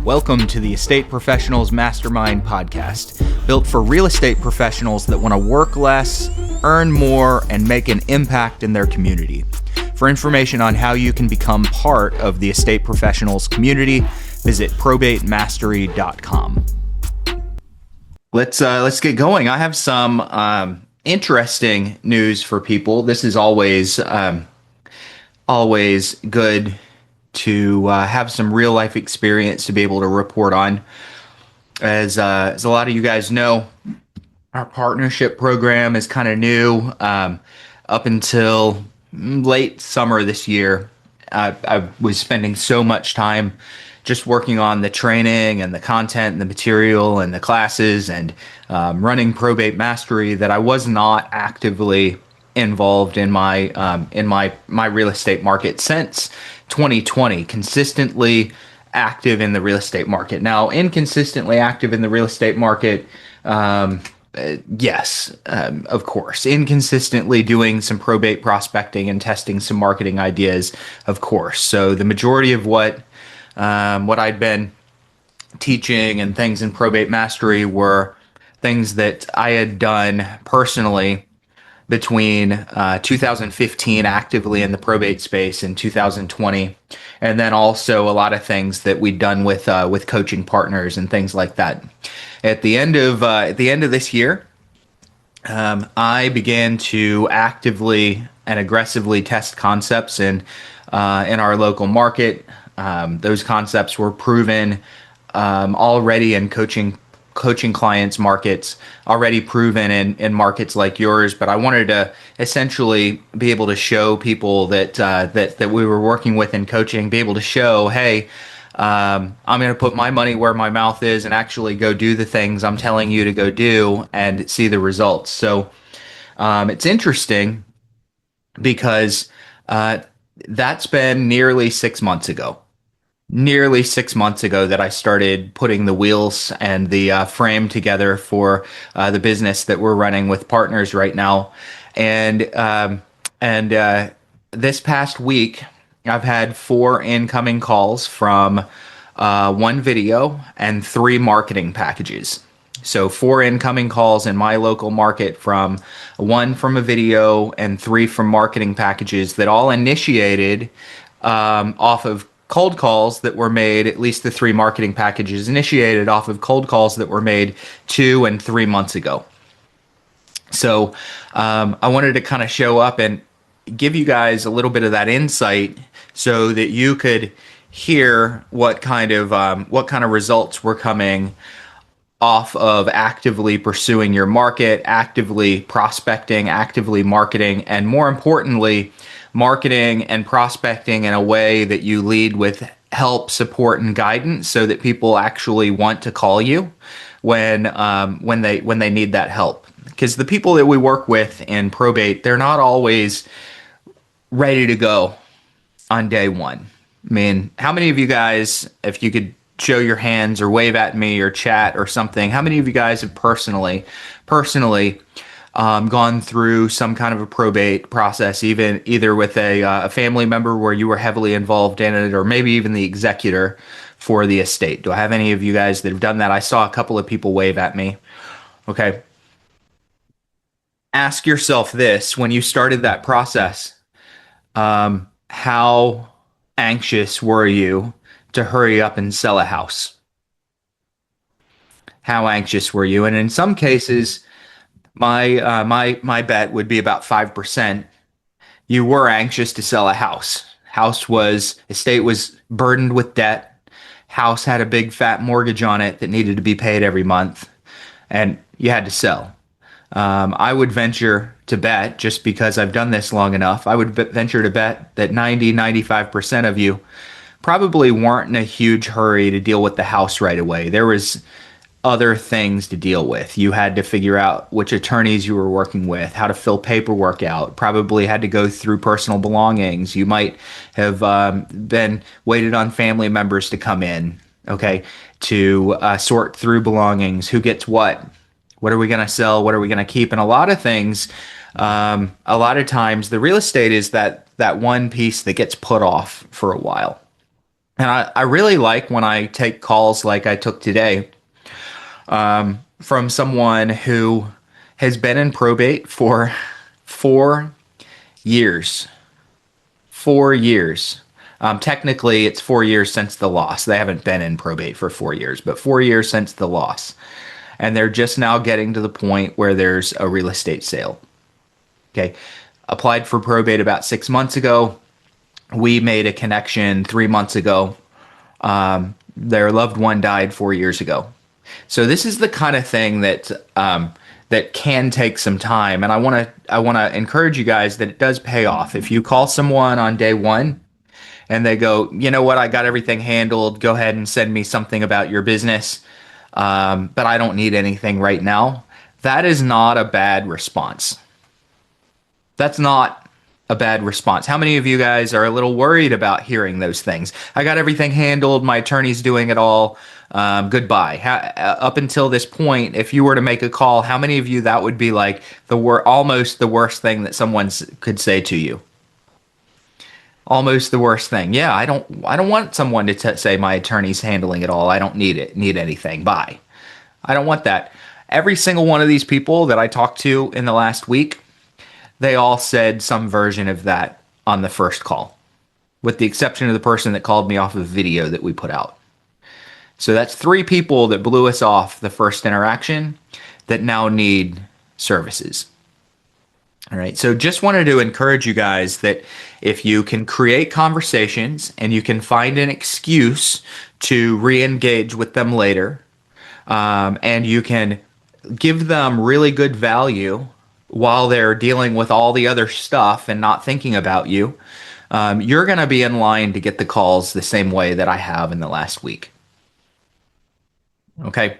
Welcome to the Estate Professionals Mastermind podcast, built for real estate professionals that want to work less, earn more, and make an impact in their community. For information on how you can become part of the estate professionals community, visit probatemastery.com. Let's get going. I have some interesting news for people. This is always good to have some real life experience to be able to report on. As a lot of you guys know, our partnership program is kind of new. Up until late summer this year, I was spending so much time just working on the training and the content and the material and the classes and running Probate Mastery that I was not actively involved in my real estate market since 2020, consistently active in the real estate market. Now, inconsistently active in the real estate market, yes, of course. Inconsistently doing some probate prospecting and testing some marketing ideas, of course. So the majority of what I'd been teaching and things in Probate Mastery were things that I had done personally between 2015 actively in the probate space in 2020, and then also a lot of things that we'd done with coaching partners and things like that. At the end of this year, I began to actively and aggressively test concepts in our local market. Those concepts were proven already in coaching clients' markets, already proven in markets like yours. But I wanted to essentially be able to show people that we were working with in coaching, be able to show, hey, I'm going to put my money where my mouth is and actually go do the things I'm telling you to go do and see the results. So it's interesting because that's been nearly 6 months ago. Nearly 6 months ago that I started putting the wheels and the frame together for the business that we're running with partners right now. And this past week, I've had 4 incoming calls from 1 video and 3 marketing packages. So 4 incoming calls in my local market, from 1 from a video and 3 from marketing packages that all initiated off of cold calls that were made. At least the 3 marketing packages initiated off of cold calls that were made 2 and 3 months ago. So I wanted to kind of show up and give you guys a little bit of that insight so that you could hear what kind of results were coming off of actively pursuing your market, actively prospecting, actively marketing, and more importantly, marketing and prospecting in a way that you lead with help, support, and guidance, so that people actually want to call you when they need that help. Because the people that we work with in probate, they're not always ready to go on day one. I mean, how many of you guys, if you could show your hands or wave at me or chat or something, how many of you guys have personally gone through some kind of a probate process, either with a family member where you were heavily involved in it, or maybe even the executor for the estate? Do I have any of you guys that have done that? I saw a couple of people wave at me. Okay. Ask yourself this: when you started that process, how anxious were you to hurry up and sell a house? How anxious were you? And in some cases, my bet would be about 5%. You were anxious to sell a house. Estate was burdened with debt. House had a big fat mortgage on it that needed to be paid every month, and you had to sell. I would venture to bet, just because I've done this long enough, I would venture to bet that 95% of you probably weren't in a huge hurry to deal with the house right away. There was other things to deal with. You had to figure out which attorneys you were working with, how to fill paperwork out, probably had to go through personal belongings. You might have been waited on family members to come in, okay, to sort through belongings, who gets what are we going to sell, what are we going to keep, and a lot of things. A lot of times the real estate is that one piece that gets put off for a while. And I really like when I take calls like I took today from someone who has been in probate for 4 years. 4 years. Technically, it's 4 years since the loss. They haven't been in probate for 4 years, but 4 years since the loss. And they're just now getting to the point where there's a real estate sale. Okay. Applied for probate about 6 months ago. We made a connection 3 months ago. Their loved one died 4 years ago. So this is the kind of thing that can take some time, and I want to encourage you guys that it does pay off. If you call someone on day one and they go, you know what, I got everything handled. Go ahead and send me something about your business, but I don't need anything right now. That is not a bad response. That's not a bad response. How many of you guys are a little worried about hearing those things? I got everything handled. My attorney's doing it all. Goodbye. Up until this point, if you were to make a call, how many of you that would be like almost the worst thing that someone could say to you? Almost the worst thing. Yeah, I don't want someone to say my attorney's handling it all. I don't need anything. Bye. I don't want that. Every single one of these people that I talked to in the last week, they all said some version of that on the first call, with the exception of the person that called me off of video that we put out. So that's 3 people that blew us off the first interaction that now need services. All right. So just wanted to encourage you guys that if you can create conversations and you can find an excuse to re-engage with them later, and you can give them really good value while they're dealing with all the other stuff and not thinking about you, you're going to be in line to get the calls the same way that I have in the last week. Okay.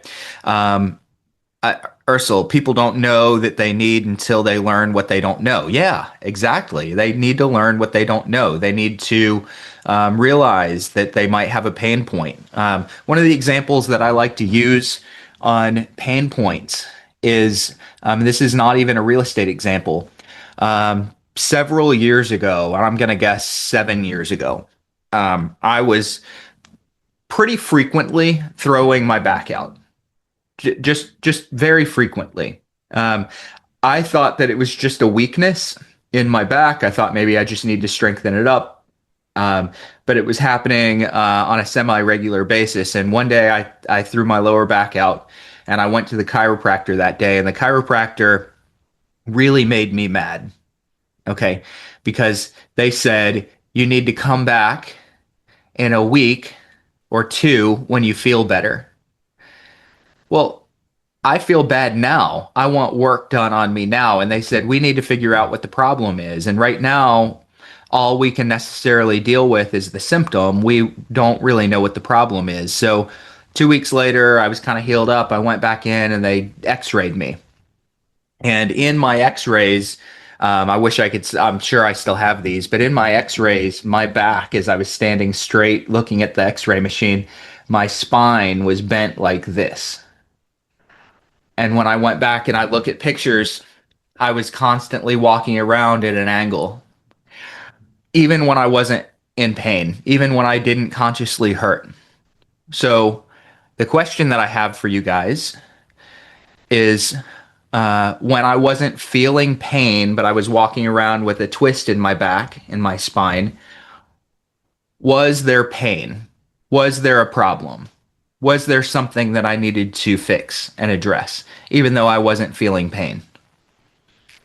Ursula, people don't know that they need until they learn what they don't know. Yeah, exactly. They need to learn what they don't know. They need to realize that they might have a pain point. One of the examples that I like to use on pain points is this is not even a real estate example. Several years ago, and I'm going to guess 7 years ago, I was pretty frequently throwing my back out. Just very frequently. I thought that it was just a weakness in my back. I thought maybe I just need to strengthen it up. But it was happening on a semi-regular basis. And one day I threw my lower back out and I went to the chiropractor that day, and the chiropractor really made me mad. Okay. Because they said, you need to come back in a week or 2 when you feel better. Well, I feel bad now. I want work done on me now. And they said, we need to figure out what the problem is. And right now, all we can necessarily deal with is the symptom. We don't really know what the problem is. So 2 weeks later, I was kind of healed up. I went back in and they x-rayed me. And in my x-rays, I wish I could, I'm sure I still have these, but in my x-rays, my back, as I was standing straight looking at the x-ray machine, my spine was bent like this. And when I went back and I look at pictures, I was constantly walking around at an angle, even when I wasn't in pain, even when I didn't consciously hurt. So the question that I have for you guys is, when I wasn't feeling pain, but I was walking around with a twist in my back, in my spine, was there pain? Was there a problem? Was there something that I needed to fix and address, even though I wasn't feeling pain?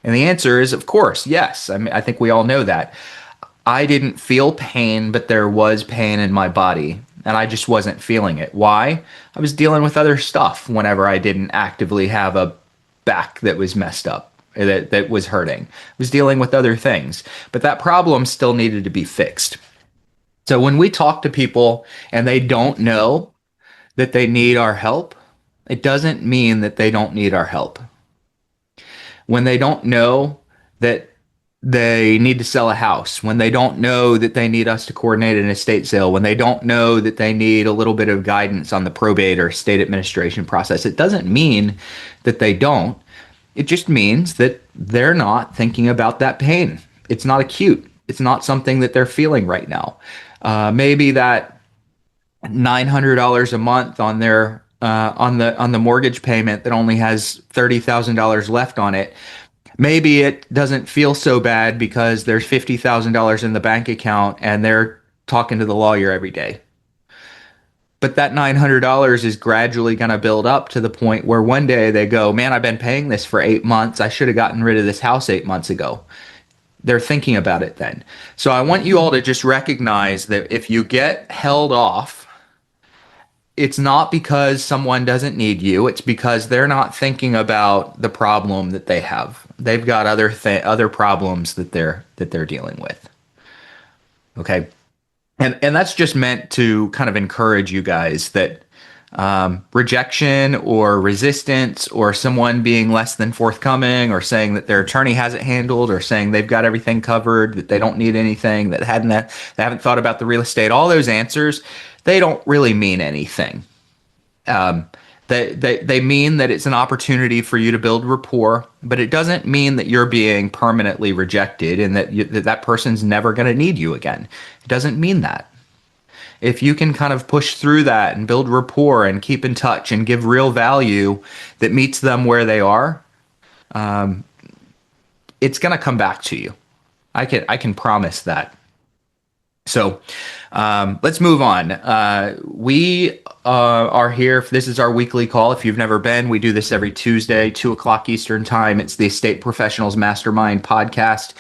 And the answer is, of course, yes. I mean, I think we all know that. I didn't feel pain, but there was pain in my body, and I just wasn't feeling it. Why? I was dealing with other stuff whenever I didn't actively have a back that was messed up, that was hurting. I was dealing with other things, but that problem still needed to be fixed. So when we talk to people and they don't know that they need our help, it doesn't mean that they don't need our help. When they don't know that they need to sell a house, when they don't know that they need us to coordinate an estate sale, when they don't know that they need a little bit of guidance on the probate or estate administration process, it doesn't mean that they don't. It just means that they're not thinking about that pain. It's not acute. It's not something that they're feeling right now. Maybe that $900 a month on their on the mortgage payment that only has $30,000 left on it. Maybe it doesn't feel so bad because there's $50,000 in the bank account and they're talking to the lawyer every day. But that $900 is gradually going to build up to the point where one day they go, man, I've been paying this for 8 months. I should have gotten rid of this house 8 months ago. They're thinking about it then. So I want you all to just recognize that if you get held off, it's not because someone doesn't need you. It's because they're not thinking about the problem that they have. They've got other problems that they're dealing with. Okay. And that's just meant to kind of encourage you guys that rejection or resistance or someone being less than forthcoming or saying that their attorney has it handled or saying they've got everything covered, that they don't need anything, that they haven't thought about the real estate, all those answers, they don't really mean anything. They mean that it's an opportunity for you to build rapport, but it doesn't mean that you're being permanently rejected and that person's never going to need you again. It doesn't mean that. If you can kind of push through that and build rapport and keep in touch and give real value that meets them where they are, it's going to come back to you. I can promise that. So let's move on. We are here. This is our weekly call. If you've never been, we do this every Tuesday, 2:00 Eastern time. It's the Estate Professionals Mastermind podcast.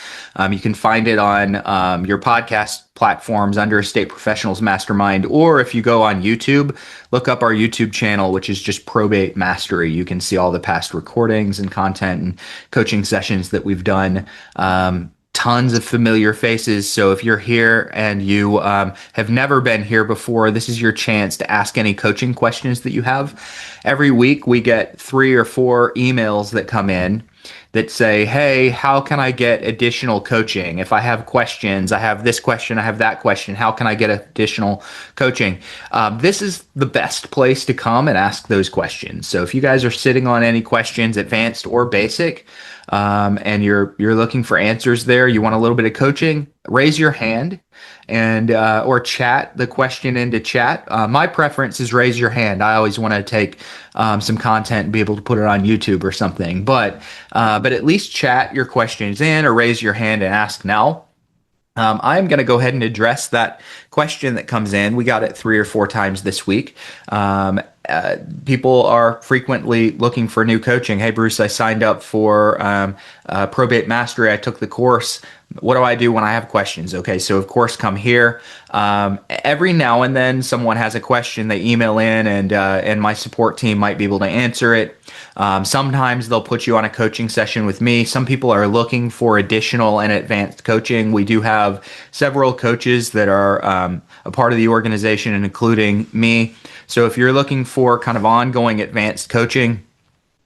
You can find it on your podcast platforms under Estate Professionals Mastermind, or if you go on YouTube, look up our YouTube channel, which is just Probate Mastery. You can see all the past recordings and content and coaching sessions that we've done. Tons of familiar faces. So if you're here and you have never been here before, this is your chance to ask any coaching questions that you have. Every week we get 3 or 4 emails that come in that say, hey, how can I get additional coaching? If I have questions, I have this question, I have that question, how can I get additional coaching? This is the best place to come and ask those questions. So if you guys are sitting on any questions, advanced or basic, and you're looking for answers there, you want a little bit of coaching, raise your hand and or chat the question into chat. My preference is raise your hand. I always want to take some content and be able to put it on YouTube or something, but at least chat your questions in or raise your hand and ask now. I'm going to go ahead and address that question that comes in. We got it 3 or 4 times this week. People are frequently looking for new coaching. Hey, Bruce, I signed up for Probate Mastery. I took the course. What do I do when I have questions? Okay, so of course, come here. Every now and then, someone has a question. They email in, and my support team might be able to answer it. Sometimes they'll put you on a coaching session with me. Some people are looking for additional and advanced coaching. We do have several coaches that are a part of the organization, and including me. So if you're looking for kind of ongoing advanced coaching,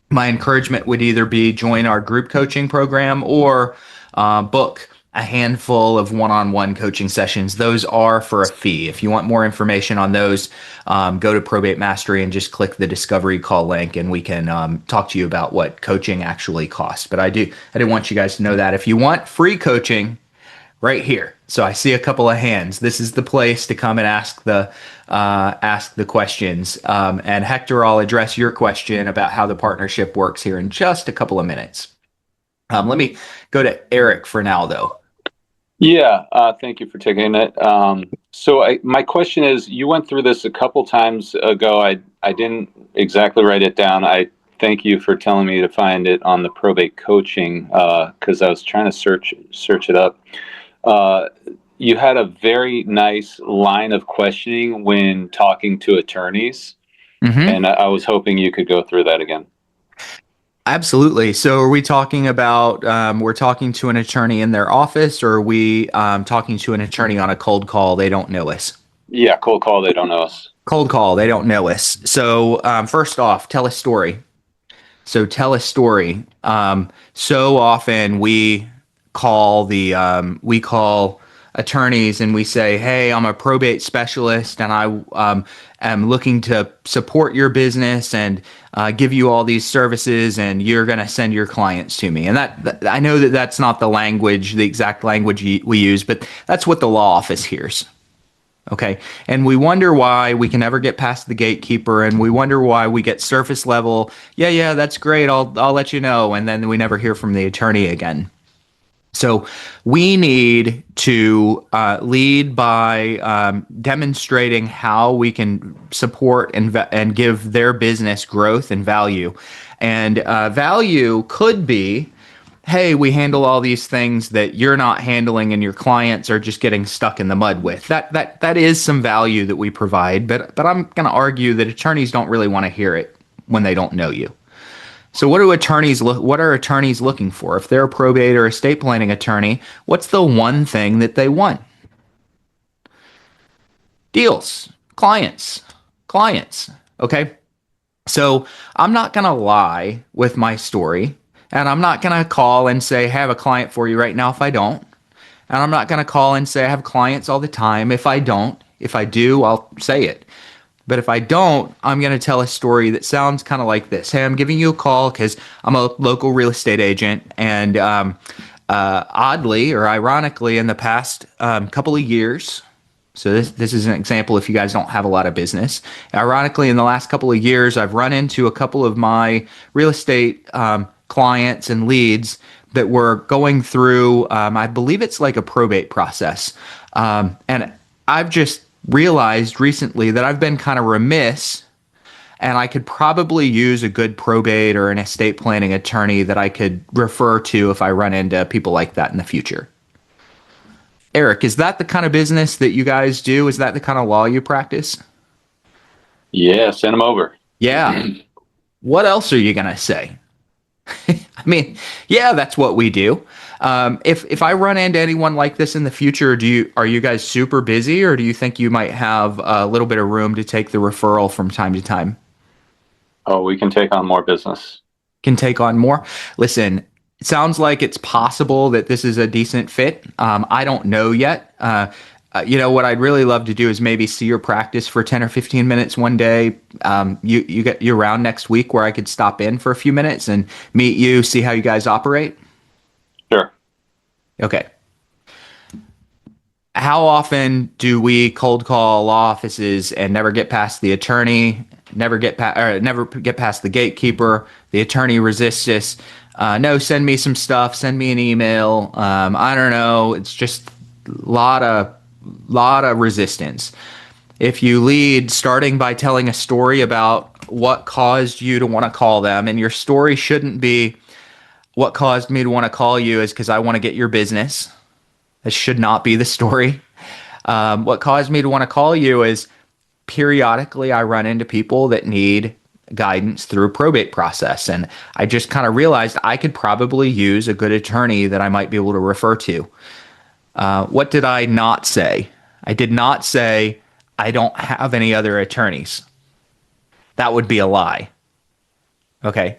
my encouragement would either be join our group coaching program or book a handful of one-on-one coaching sessions. Those are for a fee. If you want more information on those, go to Probate Mastery and just click the discovery call link, and we can talk to you about what coaching actually costs. But I did want you guys to know that if you want free coaching, right here. So I see a couple of hands. This is the place to come and ask the questions. And Hector, I'll address your question about how the partnership works here in just a couple of minutes. Let me go to Eric for now, though. Yeah, thank you for taking it. My question is, you went through this a couple times ago. I didn't exactly write it down. I thank you for telling me to find it on the probate coaching because I was trying to search it up. You had a very nice line of questioning when talking to attorneys, and I was hoping you could go through that again. Absolutely. So are we talking about we're talking to an attorney in their office, or are we talking to an attorney on a cold call? They don't know us. Yeah, cold call. They don't know us. Cold call. They don't know us. So first off, tell a story. So tell a story. So often we call attorneys and we say, hey, I'm a probate specialist and I am looking to support your business and give you all these services, and you're going to send your clients to me. And that I know that that's not the exact language we use, but that's what the law office hears. Okay. And we wonder why we can never get past the gatekeeper, and we wonder why we get surface level, yeah, yeah, that's great. I'll let you know. And then we never hear from the attorney again. So we need to lead by demonstrating how we can support and give their business growth and value. And value could be, hey, we handle all these things that you're not handling and your clients are just getting stuck in the mud with. That is some value that we provide, but I'm going to argue that attorneys don't really want to hear it when they don't know you. So what are attorneys looking for? If they're a probate or estate planning attorney, what's the one thing that they want? Deals, clients. Okay? So I'm not going to lie with my story, and I'm not going to call and say, I have a client for you right now if I don't. And I'm not going to call and say I have clients all the time if I don't. If I do, I'll say it. But if I don't, I'm going to tell a story that sounds kind of like this. Hey, I'm giving you a call because I'm a local real estate agent. And oddly or ironically, in the past couple of years, so this is an example if you guys don't have a lot of business. Ironically, in the last couple of years, I've run into a couple of my real estate clients and leads that were going through, I believe it's like a probate process. And I've just realized recently that I've been kind of remiss, and I could probably use a good probate or an estate planning attorney that I could refer to if I run into people like that in the future. Eric, is that the kind of business that you guys do? Is that the kind of law you practice? Yeah, send them over. Yeah. What else are you going to say? I mean, yeah, that's what we do. If I run into anyone like this in the future, are you guys super busy, or do you think you might have a little bit of room to take the referral from time to time? Oh, we can take on more business. Can take on more? Listen, it sounds like it's possible that this is a decent fit. I don't know yet. What I'd really love to do is maybe see your practice for 10 or 15 minutes one day. You around next week where I could stop in for a few minutes and meet you, see how you guys operate? Sure. Okay. How often do we cold call law offices and never get past the attorney, never get past the gatekeeper? The attorney resists us. No, send me some stuff. Send me an email. I don't know. It's just a lot of resistance. If you lead starting by telling a story about what caused you to want to call them, and your story shouldn't be what caused me to want to call you is because I want to get your business. That should not be the story. What caused me to want to call you is periodically I run into people that need guidance through a probate process. And I just kind of realized I could probably use a good attorney that I might be able to refer to. What did I not say? I did not say I don't have any other attorneys. That would be a lie. Okay.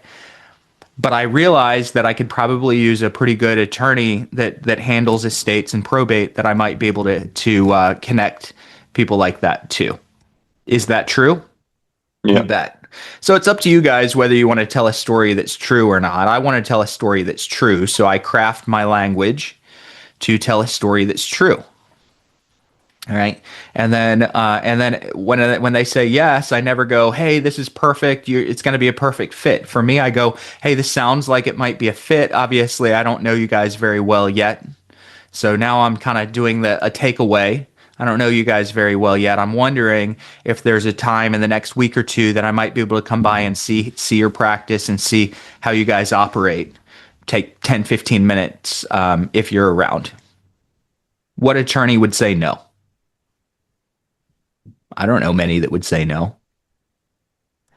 But I realized that I could probably use a pretty good attorney that handles estates and probate that I might be able to connect people like that to. Is that true? Yeah. You bet. So it's up to you guys whether you want to tell a story that's true or not. I want to tell a story that's true, so I craft my language to tell a story that's true. All right, and then when they say yes, I never go, "Hey, this is perfect. It's going to be a perfect fit." For me, I go, "Hey, this sounds like it might be a fit." Obviously, I don't know you guys very well yet, so now I'm kind of doing a takeaway. I don't know you guys very well yet. I'm wondering if there's a time in the next week or two that I might be able to come by and see your practice and see how you guys operate. Take 10, 15 minutes if you're around. What attorney would say no? I don't know many that would say no.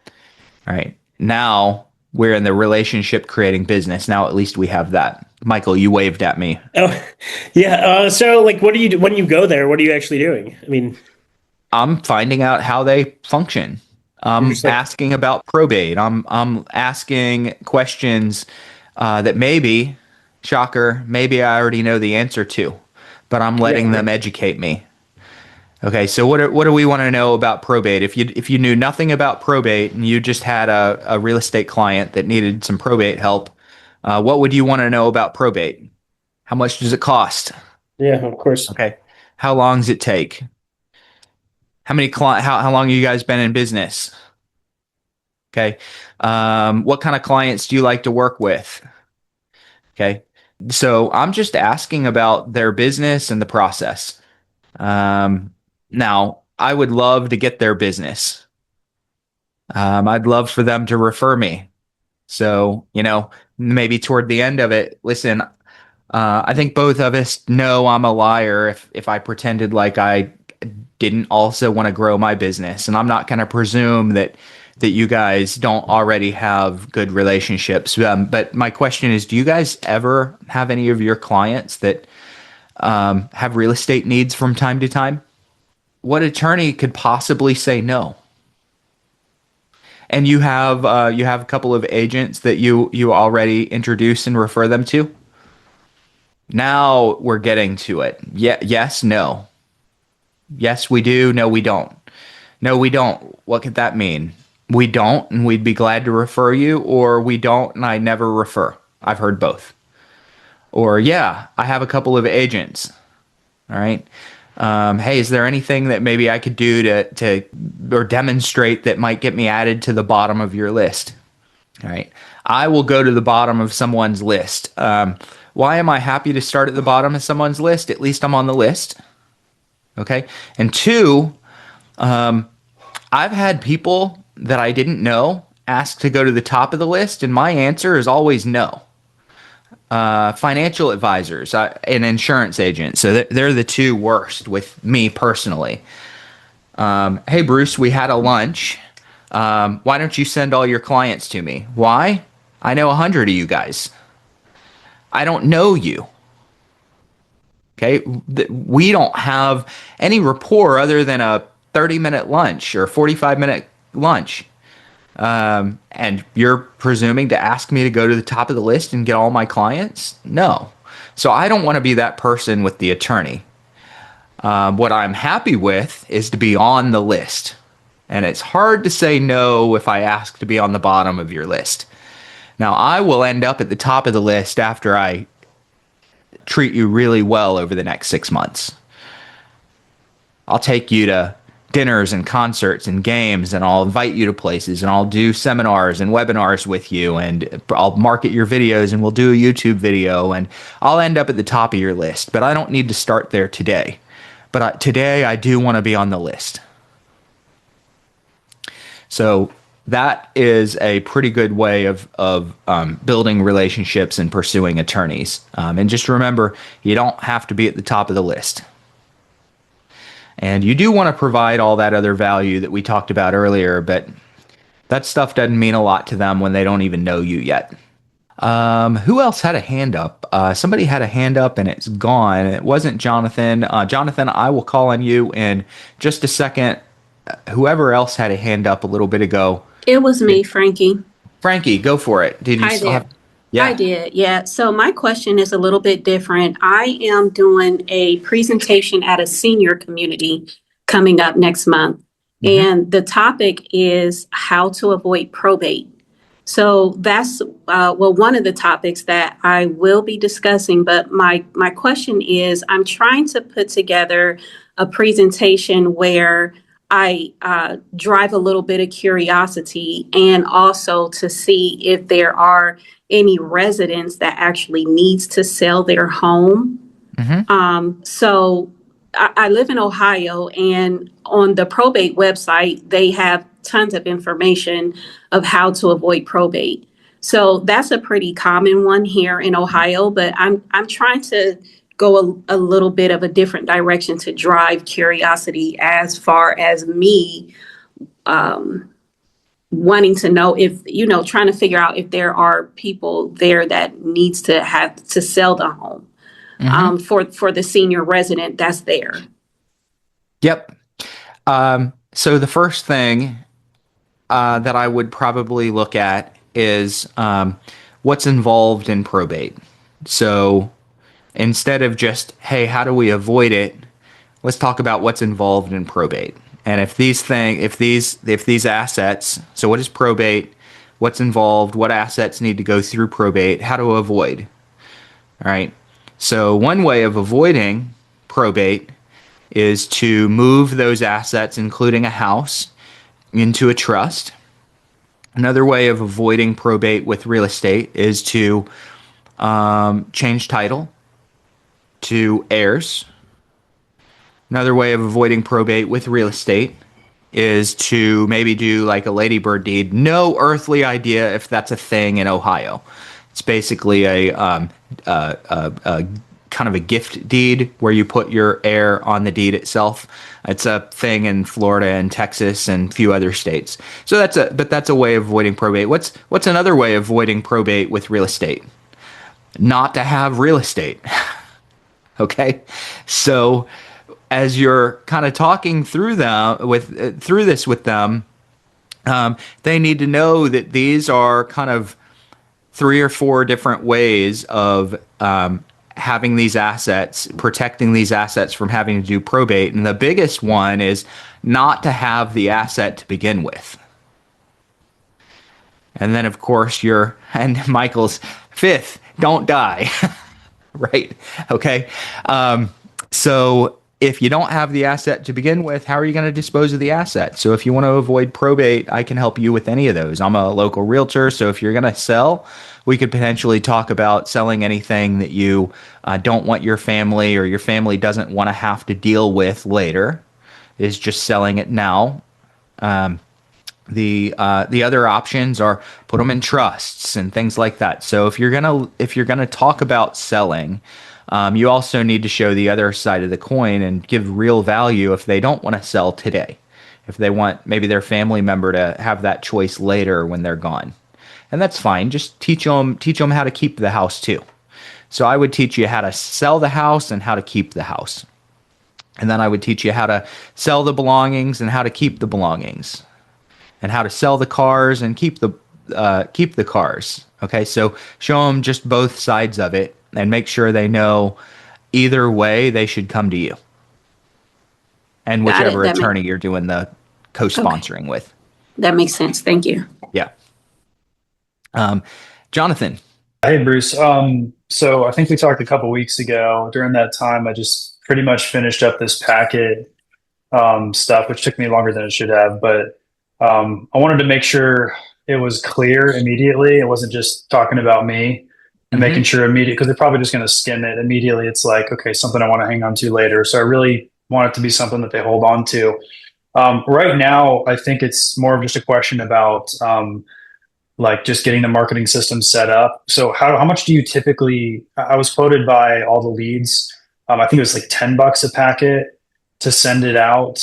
All right. Now we're in the relationship creating business. Now at least we have that. Michael, you waved at me. Oh, yeah. So, like, what do you do when you go there? What are you actually doing? I mean, I'm finding out how they function. you're I'm just like, asking about probate. I'm asking questions that maybe, shocker, maybe I already know the answer to, but I'm yeah, letting them educate me. Okay, so what do we want to know about probate? If you knew nothing about probate and you just had a real estate client that needed some probate help, what would you want to know about probate? How much does it cost? yeah, of course. Okay, how long does it take? How long have you guys been in business? Okay. What kind of clients do you like to work with? Okay. So I'm just asking about their business and the process. Now, I would love to get their business. I'd love for them to refer me. So, maybe toward the end of it, listen, I think both of us know I'm a liar if I pretended like I didn't also want to grow my business. And I'm not going to presume that you guys don't already have good relationships. But my question is, do you guys ever have any of your clients that have real estate needs from time to time? What attorney could possibly say no? And you have a couple of agents that you already introduce and refer them to. Now we're getting to it. Yeah, yes, no. Yes, we do. No, we don't. No, we don't. What could that mean? We don't, and we'd be glad to refer you, or we don't, and I never refer. I've heard both. Or, yeah, I have a couple of agents. All right. Hey, is there anything that maybe I could do to or demonstrate that might get me added to the bottom of your list? All right. I will go to the bottom of someone's list. Why am I happy to start at the bottom of someone's list? At least I'm on the list. Okay. And two, I've had people that I didn't know ask to go to the top of the list, and my answer is always no. Financial advisors and insurance agents. So they're the two worst with me personally. Hey, Bruce, we had a lunch. Why don't you send all your clients to me? Why? I know 100 of you guys. I don't know you. Okay. We don't have any rapport other than a 30-minute lunch or 45-minute lunch. And you're presuming to ask me to go to the top of the list and get all my clients? No. So I don't want to be that person with the attorney. What I'm happy with is to be on the list. And it's hard to say no if I ask to be on the bottom of your list. Now, I will end up at the top of the list after I treat you really well over the next 6 months. I'll take you to dinners and concerts and games, and I'll invite you to places, and I'll do seminars and webinars with you, and I'll market your videos, and we'll do a YouTube video, and I'll end up at the top of your list. But I don't need to start there today. But today I do want to be on the list. So that is a pretty good way of building relationships and pursuing attorneys. And just remember, you don't have to be at the top of the list. And you do want to provide all that other value that we talked about earlier, but that stuff doesn't mean a lot to them when they don't even know you yet. Who else had a hand up? Somebody had a hand up and it's gone. It wasn't Jonathan. Jonathan, I will call on you in just a second. Whoever else had a hand up a little bit ago. It was me, Frankie. Frankie, go for it. Did you I still did. have? Yeah. I did, yeah. So my question is a little bit different. I am doing a presentation at a senior community coming up next month. And the topic is how to avoid probate. So that's, one of the topics that I will be discussing. But my question is, I'm trying to put together a presentation where I drive a little bit of curiosity and also to see if there are any residents that actually needs to sell their home. So I live in Ohio, and on the probate website, they have tons of information of how to avoid probate. So that's a pretty common one here in Ohio, but I'm trying to go a little bit of a different direction to drive curiosity as far as me wanting to know if, trying to figure out if there are people there that needs to have to sell the home for the senior resident that's there. Yep. So the first thing that I would probably look at is what's involved in probate. So instead of just, hey, how do we avoid it? Let's talk about what's involved in probate. And if these assets, so what is probate? What's involved? What assets need to go through probate? How to avoid? All right. So one way of avoiding probate is to move those assets, including a house, into a trust. Another way of avoiding probate with real estate is to change title to heirs. Another way of avoiding probate with real estate is to maybe do like a ladybird deed. No earthly idea if that's a thing in Ohio. It's basically a kind of a gift deed where you put your heir on the deed itself. It's a thing in Florida and Texas and a few other states. So that's a way of avoiding probate. What's another way of avoiding probate with real estate? Not to have real estate. Okay? So as you're kind of talking through this with them, they need to know that these are kind of 3 or 4 different ways of having these assets, protecting these assets from having to do probate. And the biggest one is not to have the asset to begin with. And then, of course, and Michael's 5th, don't die. Right? Okay. So if you don't have the asset to begin with, how are you going to dispose of the asset? So if you want to avoid probate, I can help you with any of those. I'm a local realtor, so if you're going to sell, we could potentially talk about selling anything that you don't want your family or your family doesn't want to have to deal with later, is just selling it now. The other options are put them in trusts and things like that. So if you're gonna talk about selling, you also need to show the other side of the coin and give real value if they don't want to sell today. If they want maybe their family member to have that choice later when they're gone. And that's fine. Just teach them how to keep the house too. So I would teach you how to sell the house and how to keep the house. And then I would teach you how to sell the belongings and how to keep the belongings. And how to sell the cars and keep the cars. Okay, so show them just both sides of it and make sure they know either way they should come to you. And whichever attorney you're doing the co-sponsoring with. That makes sense. Thank you. Yeah. Jonathan. Hey, Bruce. So I think we talked a couple weeks ago. During that time, I just pretty much finished up this packet stuff, which took me longer than it should have. But I wanted to make sure it was clear immediately. It wasn't just talking about me and making sure immediately, because they're probably just going to skim it immediately. It's like, okay, something I want to hang on to later. So I really want it to be something that they hold on to. Right now, I think it's more of just a question about like just getting the marketing system set up. So how much do you typically, I was quoted by all the leads. I think it was like $10 a packet to send it out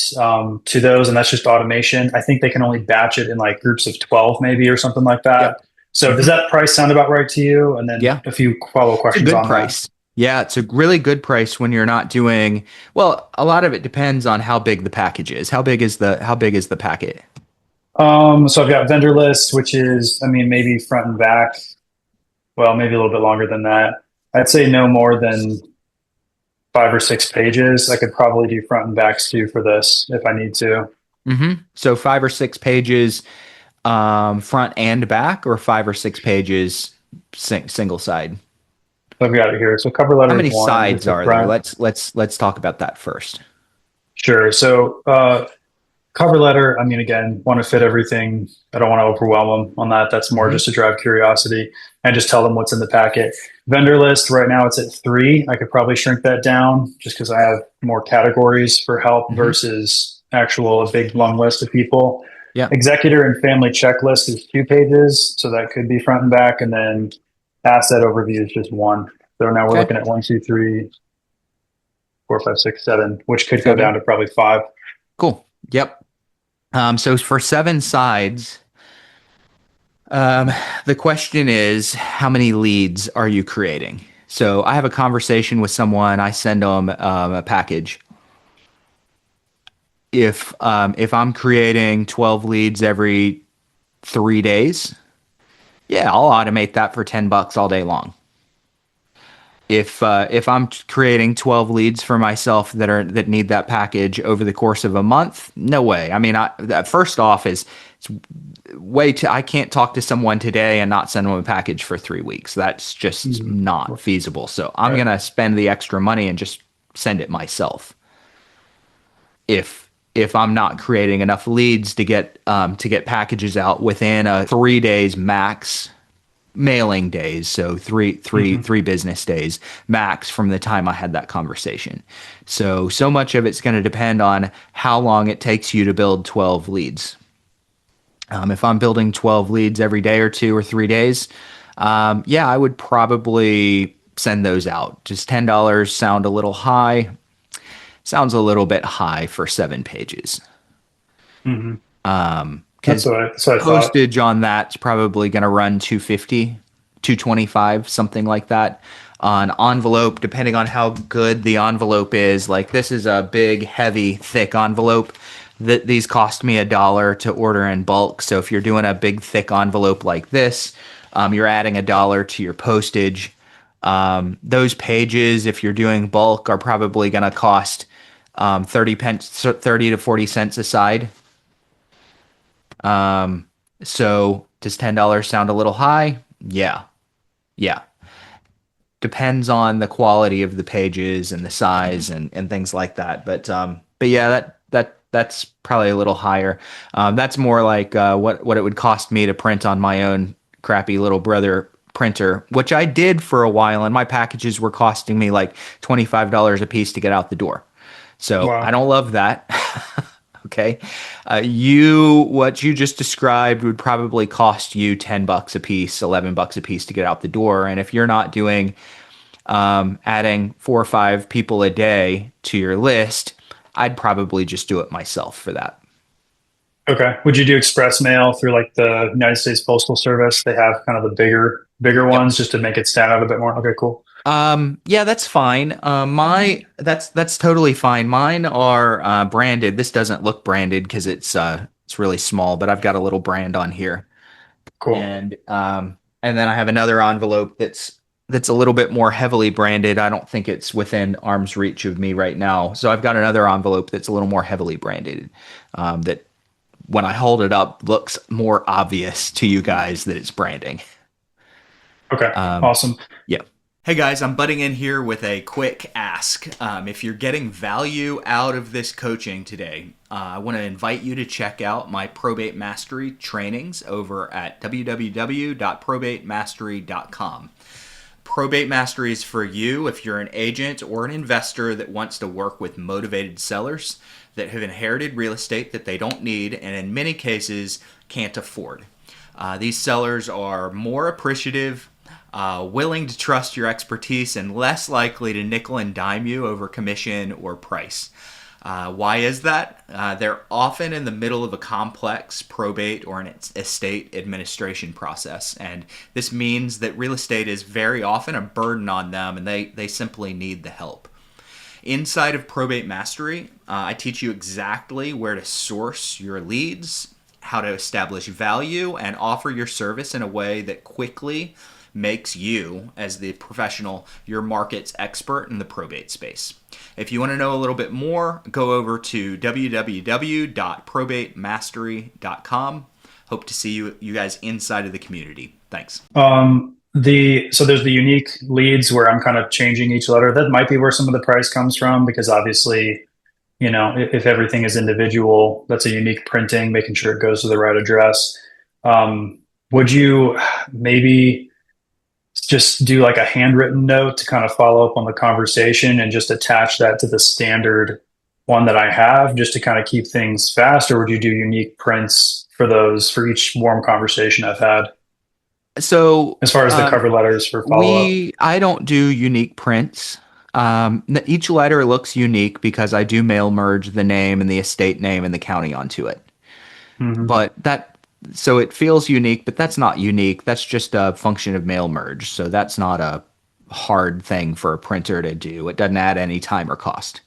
to those. And that's just automation. I think they can only batch it in like groups of 12 maybe or something like that. Yep. So does that price sound about right to you? And then a few follow-up questions on price. that. Yeah, it's a really good price when you're not doing, well, a lot of it depends on how big the package is. How big is the packet? So I've got vendor list, which is, I mean, maybe front and back. Well, maybe a little bit longer than that. I'd say no more than 5 or 6 pages. I could probably do front and backs too for this if I need to. So 5 or 6 pages, front and back, or 5 or 6 pages single side. I've got it here. So cover letter. How many sides are there? Let's talk about that first. Sure. So cover letter, I mean, again, want to fit everything. I don't want to overwhelm them on that. That's more just to drive curiosity and just tell them what's in the packet. Vendor list, right now it's at 3. I could probably shrink that down just because I have more categories for help versus a big long list of people. Yeah. Executor and family checklist is 2 pages. So that could be front and back. And then asset overview is just 1. So now we're looking at 1, 2, 3, 4, 5, 6, 7, which could go down to probably 5. Cool. Yep. So for 7 sides, the question is, how many leads are you creating? So I have a conversation with someone, I send them a package. If I'm creating 12 leads every 3 days, yeah, I'll automate that for $10 all day long. If I'm creating 12 leads for myself that need that package over the course of a month, no way. I mean, first off it's way too, I can't talk to someone today and not send them a package for 3 weeks. That's just not feasible. So I'm going to spend the extra money and just send it myself. if I'm not creating enough leads to get packages out within a 3 days max mailing days, so three business days max from the time I had that conversation. So much of it's going to depend on how long it takes you to build 12 leads. If I'm building 12 leads every day or 2 or 3 days, yeah, I would probably send those out. Just $10 sound a little high. Sounds a little bit high for 7 pages. Hmm. Because That's what I thought. postage on that's probably going to run 250, 225, something like that. On envelope, depending on how good the envelope is. Like this is a big, heavy, thick envelope. These cost me $1 to order in bulk. So if you're doing a big, thick envelope like this, you're adding $1 to your postage. Those pages, if you're doing bulk, are probably going to cost 30 to 40 cents a side. So does $10 sound a little high? Yeah. Yeah. Depends on the quality of the pages and the size and things like that. But yeah, that's probably a little higher. That's more like what it would cost me to print on my own crappy little brother printer, which I did for a while, and my packages were costing me like $25 a piece to get out the door. So I Wow. don't love that. Okay. What you just described would probably cost you $10 a piece, $11 a piece to get out the door. And if you're not doing, adding 4 or 5 people a day to your list, I'd probably just do it myself for that. Okay. Would you do express mail through like the United States Postal Service? They have kind of the bigger Yep. ones just to make it stand out a bit more. Okay, cool. Yeah, that's fine. That's totally fine. Mine are branded. This doesn't look branded because it's really small, but I've got a little brand on here. Cool. And then I have another envelope that's a little bit more heavily branded. I don't think it's within arm's reach of me right now. So I've got another envelope that's a little more heavily branded. That when I hold it up looks more obvious to you guys that it's branding. Okay. Um, Awesome. yeah. Hey guys, I'm butting in here with a quick ask. If you're getting value out of this coaching today, I want to invite you to check out my Probate Mastery trainings over at www.probatemastery.com. Probate Mastery is for you if you're an agent or an investor that wants to work with motivated sellers that have inherited real estate that they don't need and in many cases can't afford. These sellers are more appreciative, willing to trust your expertise, and less likely to nickel and dime you over commission or price. Why is that? They're often in the middle of a complex probate or an estate administration process, and this means that real estate is very often a burden on them, and they simply need the help. Inside of Probate Mastery, I teach you exactly where to source your leads, how to establish value, and offer your service in a way that quickly makes you, as the professional, your market's expert in the probate space. If you want to know a little bit more, go over to www.probatemastery.com. Hope to see you guys inside of the community. Thanks. So there's the unique leads where I'm kind of changing each letter. That might be where some of the price comes from because obviously, if everything is individual, that's a unique printing, making sure it goes to the right address. Would you maybe just do like a handwritten note to kind of follow up on the conversation and just attach that to the standard one that I have just to kind of keep things fast? Or would you do unique prints for those for each warm conversation I've had? So As far as the cover letters for follow up. I don't do unique prints. Each letter looks unique because I do mail merge the name and the estate name and the county onto it. Hmm. So it feels unique, but that's not unique. That's just a function of mail merge. So that's not a hard thing for a printer to do. It doesn't add any time or cost.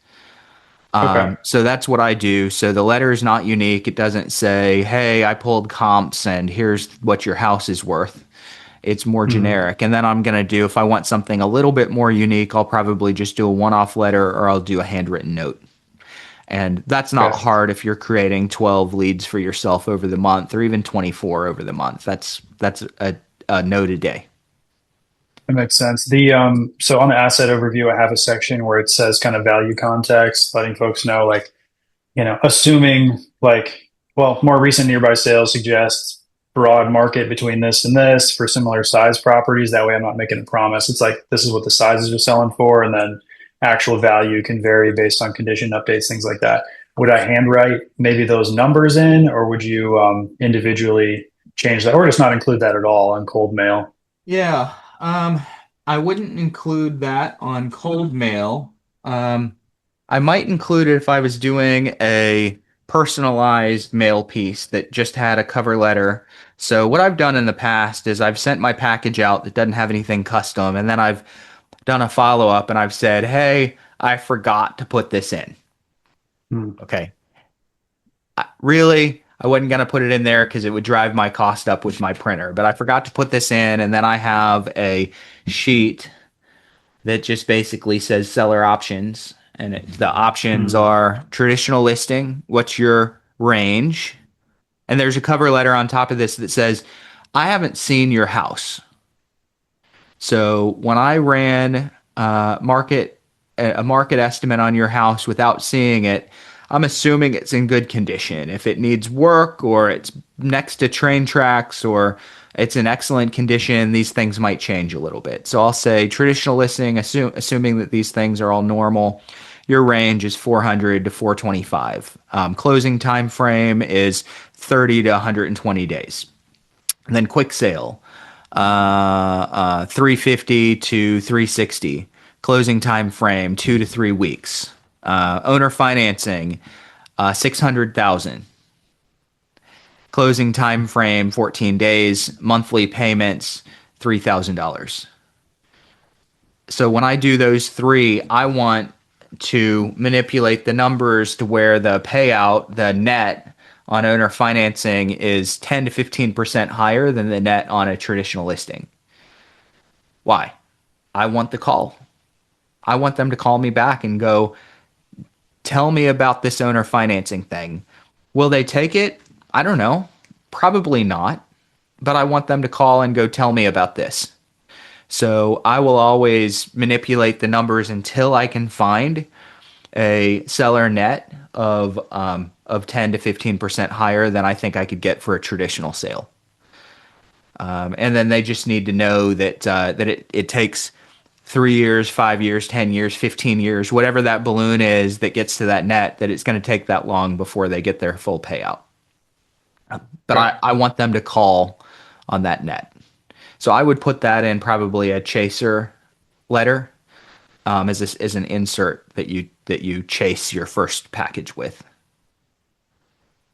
Okay. So that's what I do. So the letter is not unique. It doesn't say, hey, I pulled comps and here's what your house is worth. It's more Hmm. generic. And then I'm going to do, if I want something a little bit more unique, I'll probably just do a one-off letter or I'll do a handwritten note. And that's not Okay. hard if you're creating 12 leads for yourself over the month or even 24 over the month. That's a note a day. That makes sense. So on the asset overview, I have a section where it says kind of value context, letting folks know like, assuming like, well, more recent nearby sales suggests broad market between this and this for similar size properties. That way I'm not making a promise. It's like, this is what the sizes are selling for. And then actual value can vary based on condition updates, things like that. Would I handwrite maybe those numbers in, or would you individually change that, or just not include that at all on cold mail? Yeah, I wouldn't include that on cold mail. I might include it if I was doing a personalized mail piece that just had a cover letter. So what I've done in the past is I've sent my package out that doesn't have anything custom, and then I've done a follow-up and I've said, "Hey, I forgot to put this in." Hmm. Okay. Really, I wasn't going to put it in there because it would drive my cost up with my printer, but I forgot to put this in, and then I have a sheet that just basically says seller options, and the options Hmm. are traditional listing, what's your range, and there's a cover letter on top of this that says, "I haven't seen your house." So when I ran a market estimate on your house without seeing it, I'm assuming it's in good condition. If it needs work or it's next to train tracks or it's in excellent condition, these things might change a little bit. So I'll say traditional listing, assuming that these things are all normal. Your range is 400 to 425. Closing time frame is 30 to 120 days. And then quick sale, 350 to 360. Closing time frame 2 to 3 weeks. Owner financing, 600,000. Closing time frame 14 days. Monthly payments $3,000. So when I do those three, I want to manipulate the numbers to where the payout, the net on owner financing is 10 to 15% higher than the net on a traditional listing. Why? I want the call. I want them to call me back and go, "Tell me about this owner financing thing." Will they take it? I don't know. Probably not. But I want them to call and go, "Tell me about this." So I will always manipulate the numbers until I can find a seller net of 10 to 15% higher than I think I could get for a traditional sale. And then they just need to know that it takes 3 years, 5 years, 10 years, 15 years, whatever that balloon is that gets to that net, that it's going to take that long before they get their full payout. But I want them to call on that net. So I would put that in probably a chaser letter as an insert that you chase your first package with.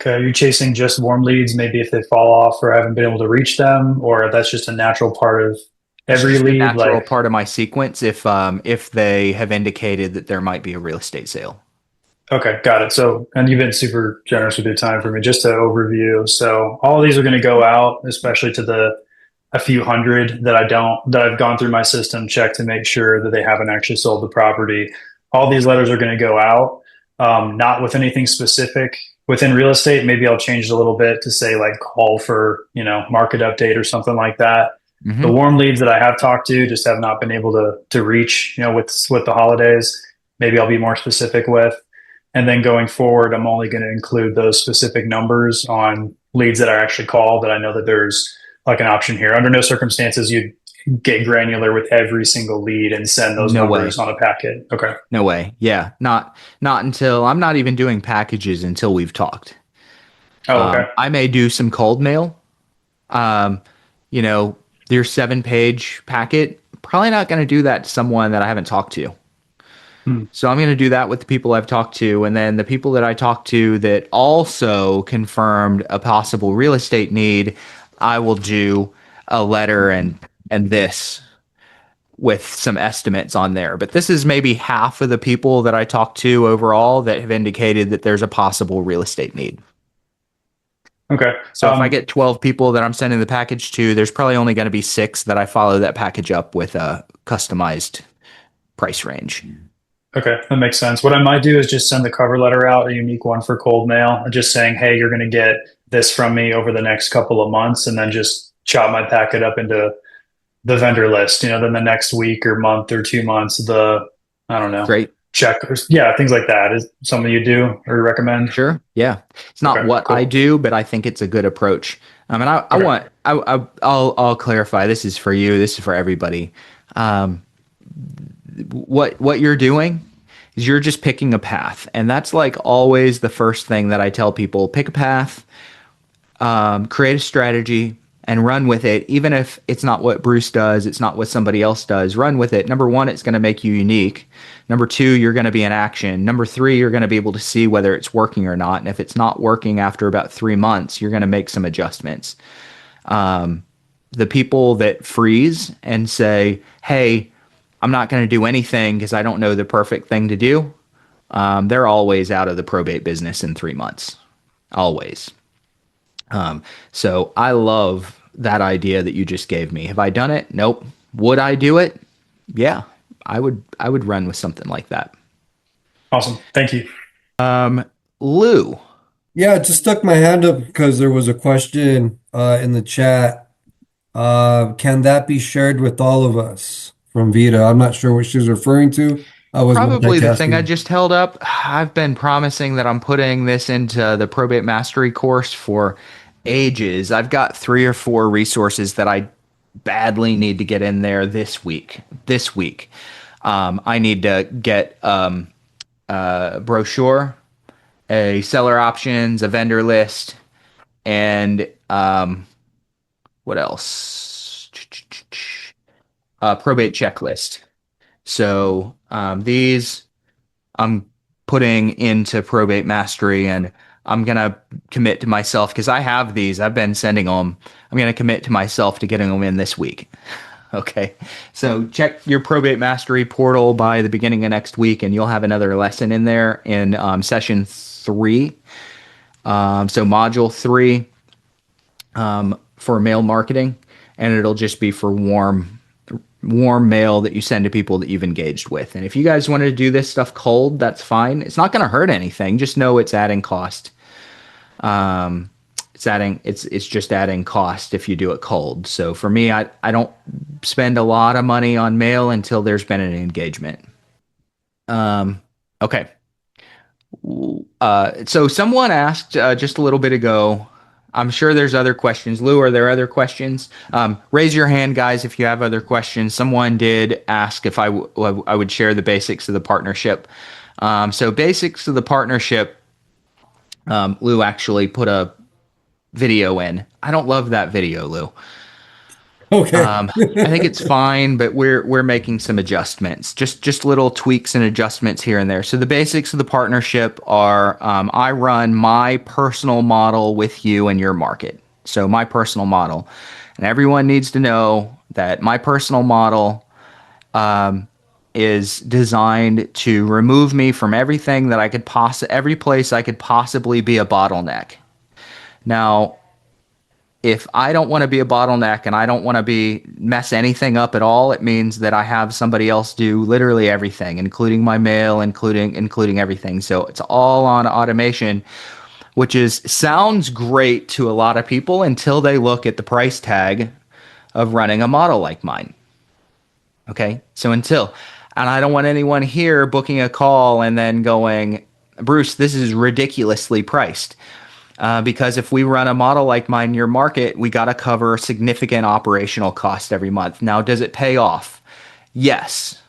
Okay, are you chasing just warm leads, maybe if they fall off or haven't been able to reach them, or that's just a natural part of It's every just a lead? natural Like, part of my sequence if they have indicated that there might be a real estate sale. okay, got it. So, and you've been super generous with your time for me. Just to overview, so all of these are going to go out, especially to the a few hundred that I've gone through my system, checked to make sure that they haven't actually sold the property. All these letters are going to go out, not with anything specific within real estate. Maybe I'll change it a little bit to say like call for, market update or something like that. The Mm-hmm. warm leads that I have talked to just have not been able to reach, with the holidays. Maybe I'll be more specific with. And then going forward, I'm only going to include those specific numbers on leads that I actually call, that I know that there's like an option here. Under no circumstances you'd get granular with every single lead and send those No way. numbers on a packet. Okay. No way. Yeah, not until I'm not even doing packages until we've talked. Oh, okay. I may do some cold mail. Um, you know, your 7-page packet. Probably not going to do that to someone that I haven't talked to. Hmm. So I'm going to do that with the people I've talked to, and then the people that I talked to that also confirmed a possible real estate need, I will do a letter and this with some estimates on there. But this is maybe half of the people that I talked to overall that have indicated that there's a possible real estate need. Okay. So if I get 12 people that I'm sending the package to, there's probably only going to be 6 that I follow that package up with a customized price range. Okay, that makes sense. What I might do is just send the cover letter out, a unique one for cold mail, and just saying, "Hey, you're going to get this from me over the next couple of months," and then just chop my packet up into the vendor list. Then the next week or month or 2 months, I don't know, Great. check, or yeah, things like that is something you do or recommend. Sure. Yeah. It's not Okay, what cool. I do, but I think it's a good approach. And Okay. I'll clarify. This is for you. This is for everybody. Um, what you're doing is you're just picking a path, and that's like always the first thing that I tell people: pick a path, create a strategy, and run with it. Even if it's not what Bruce does, it's not what somebody else does. Run with it. Number one, it's going to make you unique. Number two, you're going to be in action. Number three, you're going to be able to see whether it's working or not. And if it's not working after about 3 months, you're going to make some adjustments. The people that freeze and say, hey, I'm not going to do anything because I don't know the perfect thing to do, they're always out of the probate business in 3 months. Always. So I love that idea that you just gave me. Have I done it? Nope. Would I do it? Yeah, I would run with something like that. Awesome. Thank you. Lou, Yeah, I just stuck my hand up because there was a question in the chat. Can that be shared with all of us from Vita? I'm not sure what she's referring to. I was probably the thing I multitasking. just held up. I've been promising that I'm putting this into the probate mastery course for ages. I've got 3 or 4 resources that I badly need to get in there this week. I need to get a brochure, a seller options, a vendor list, and what else? A probate checklist. So these I'm putting into probate mastery, and I'm gonna commit to myself because I have these. I've been sending them. I'm gonna commit to myself to getting them in this week. Okay, so check your probate mastery portal by the beginning of next week, and you'll have another lesson in there in session 3. So module 3 for mail marketing, and it'll just be for warm mail that you send to people that you've engaged with. And if you guys wanted to do this stuff cold, that's fine. It's not going to hurt anything. Just know it's adding cost. It's just adding cost if you do it cold. So for me, I don't spend a lot of money on mail until there's been an engagement. Okay. So someone asked just a little bit ago. I'm sure there's other questions. Lou, are there other questions? Raise your hand, guys, if you have other questions. Someone did ask if I would share the basics of the partnership. So basics of the partnership, Lou actually put a video in. I don't love that video, Lou. Okay. I think it's fine, but we're making some adjustments, just little tweaks and adjustments here and there. So the basics of the partnership are I run my personal model with you and your market. So my personal model, and everyone needs to know that my personal model is designed to remove me from everything that I could every place I could possibly be a bottleneck. Now, if I don't want to be a bottleneck and I don't want to mess anything up at all, it means that I have somebody else do literally everything, including my mail, including everything. So it's all on automation, which sounds great to a lot of people until they look at the price tag of running a model like mine. Okay, and I don't want anyone here booking a call and then going, Bruce, this is ridiculously priced. Because if we run a model like mine in your market, we got to cover significant operational cost every month. Now, does it pay off? Yes.